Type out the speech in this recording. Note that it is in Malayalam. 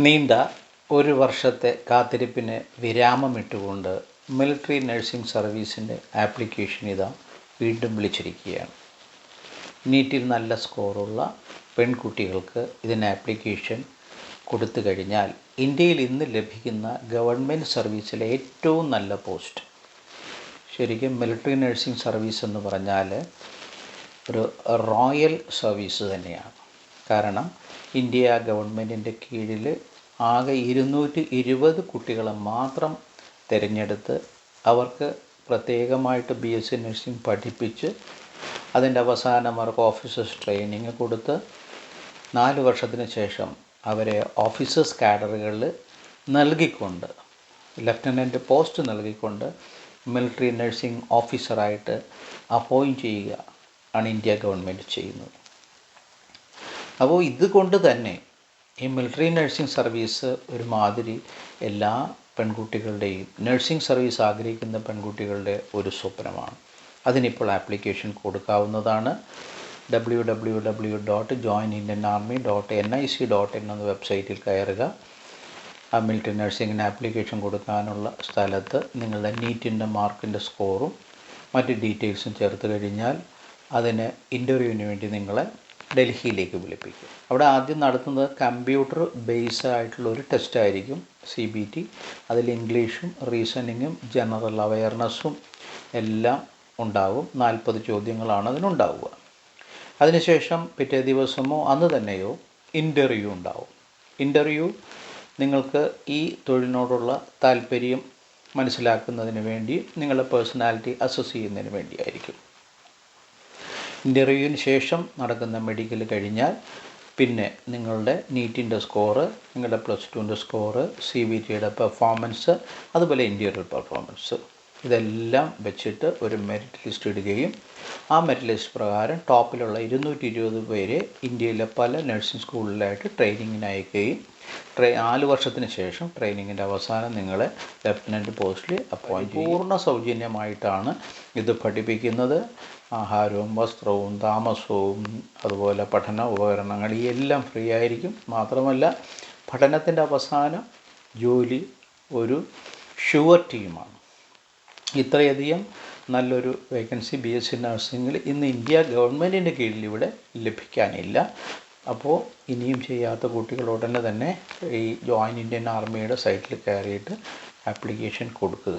നീണ്ട ഒരു വർഷത്തെ കാത്തിരിപ്പിന് വിരാമമിട്ടുകൊണ്ട് മിലിറ്ററി നഴ്സിംഗ് സർവീസിൻ്റെ ആപ്ലിക്കേഷൻ ഇതാ വീണ്ടും വിളിച്ചിരിക്കുകയാണ്. നീറ്റിൽ നല്ല സ്കോറുള്ള പെൺകുട്ടികൾക്ക് ഇതിന് ആപ്ലിക്കേഷൻ കൊടുത്തു കഴിഞ്ഞാൽ ഇന്ത്യയിൽ ഇന്ന് ലഭിക്കുന്ന ഗവൺമെൻറ് സർവീസിലെ ഏറ്റവും നല്ല പോസ്റ്റ്, ശരിക്കും മിലിറ്ററി നഴ്സിംഗ് സർവീസ് എന്ന് പറഞ്ഞാൽ ഒരു റോയൽ സർവീസ് തന്നെയാണ്. കാരണം ഇന്ത്യ ഗവൺമെൻറ്റിൻ്റെ കീഴിൽ ആകെ 220 കുട്ടികളെ മാത്രം തിരഞ്ഞെടുത്ത് അവർക്ക് പ്രത്യേകമായിട്ട് BSc നഴ്സിംഗ് പഠിപ്പിച്ച് അതിൻ്റെ അവസാനം അവർക്ക് ഓഫീസേഴ്സ് ട്രെയിനിങ് കൊടുത്ത് 4 വർഷത്തിന് ശേഷം അവരെ ഓഫീസേഴ്സ് കാഡറുകളിൽ നൽകിക്കൊണ്ട് ലഫ്റ്റനൻറ്റ് പോസ്റ്റ് നൽകിക്കൊണ്ട് മിലിറ്ററി നഴ്സിംഗ് ഓഫീസറായിട്ട് അപ്പോയിൻറ്റ് ചെയ്യുക ആണ് ഇന്ത്യ ഗവൺമെൻറ് ചെയ്യുന്നത്. അപ്പോൾ ഇതുകൊണ്ട് തന്നെ ഈ മിലിറ്ററി നഴ്സിംഗ് സർവീസ് ഒരുമാതിരി എല്ലാ പെൺകുട്ടികളുടെയും നഴ്സിംഗ് സർവീസ് ആഗ്രഹിക്കുന്ന പെൺകുട്ടികളുടെ ഒരു സ്വപ്നമാണ്. അതിനിപ്പോൾ ആപ്ലിക്കേഷൻ കൊടുക്കാവുന്നതാണ്. www.joinindianarmy.nic.in എന്ന വെബ്സൈറ്റിൽ കയറുക. ആ മിലിറ്ററി നഴ്സിംഗിന് ആപ്ലിക്കേഷൻ കൊടുക്കാനുള്ള സ്ഥലത്ത് നിങ്ങളുടെ നീറ്റിൻ്റെ മാർക്കിൻ്റെ സ്കോറും മറ്റ് ഡീറ്റെയിൽസും ചേർത്ത് കഴിഞ്ഞാൽ അതിന് ഇൻ്റർവ്യൂവിന് വേണ്ടി നിങ്ങളെ ഡൽഹിയിലേക്ക് വിളിപ്പിക്കും. അവിടെ ആദ്യം നടത്തുന്നത് കമ്പ്യൂട്ടർ ബേസ്ഡ് ആയിട്ടുള്ള ഒരു ടെസ്റ്റായിരിക്കും, CBT. അതിൽ ഇംഗ്ലീഷും റീസണിങ്ങും ജനറൽ അവയർനെസ്സും എല്ലാം ഉണ്ടാവും. 40 ചോദ്യങ്ങളാണ് അതിനുണ്ടാവുക. അതിനുശേഷം പിറ്റേ ദിവസമോ അന്ന് തന്നെയോ ഇൻ്റർവ്യൂ ഉണ്ടാവും. ഇൻ്റർവ്യൂ നിങ്ങൾക്ക് ഈ തൊഴിലിനോടുള്ള താല്പര്യം മനസ്സിലാക്കുന്നതിന് വേണ്ടി നിങ്ങളുടെ പേഴ്സണാലിറ്റി അസസ് ചെയ്യുന്നതിന് വേണ്ടിയായിരിക്കും. ഇൻ്റർവ്യൂവിന് ശേഷം നടക്കുന്ന മെഡിക്കൽ കഴിഞ്ഞാൽ പിന്നെ നിങ്ങളുടെ നീറ്റിൻ്റെ സ്കോറ്, നിങ്ങളുടെ +2ൻ്റെ സ്കോറ്, CBTയുടെ പെർഫോമൻസ്, അതുപോലെ ഇൻ്റീരിയർ പെർഫോമൻസ് ഇതെല്ലാം വെച്ചിട്ട് ഒരു മെറിറ്റ് ലിസ്റ്റ് ഇടുകയും ആ മെറിറ്റ് ലിസ്റ്റ് പ്രകാരം ടോപ്പിലുള്ള 220 പേരെ ഇന്ത്യയിലെ പല നഴ്സിംഗ് സ്കൂളിലായിട്ട് ട്രെയിനിങ്ങിന് അയക്കുകയും 4 വർഷത്തിന് ശേഷം ട്രെയിനിങ്ങിൻ്റെ അവസാനം നിങ്ങളെ ലഫ്റ്റനൻറ്റ് പോസ്റ്റിൽ അപ്പോയിൻറ്റ് ചെയ്യും. പൂർണ്ണ സൗജന്യമായിട്ടാണ് ഇത് പഠിപ്പിക്കുന്നത്. ആഹാരവും വസ്ത്രവും താമസവും അതുപോലെ പഠന ഉപകരണങ്ങൾ എല്ലാം ഫ്രീ ആയിരിക്കും. മാത്രമല്ല പഠനത്തിൻ്റെ അവസാനം ജോലി ഒരു ഷുവർട്ടിയുമാണ്. ഇത്രയധികം നല്ലൊരു വേക്കൻസി BSc നഴ്സിംഗിൽ ഇന്ന് ഇന്ത്യ ഗവൺമെൻറ്റിൻ്റെ കീഴിൽ ഇവിടെ ലഭിക്കാനില്ല. അപ്പോൾ ഇനിയും ചെയ്യാത്ത കുട്ടികൾ ഉടനെ തന്നെ ഈ ജോയിൻ ഇന്ത്യൻ ആർമിയുടെ സൈറ്റിൽ കയറിയിട്ട് ആപ്ലിക്കേഷൻ കൊടുക്കുക.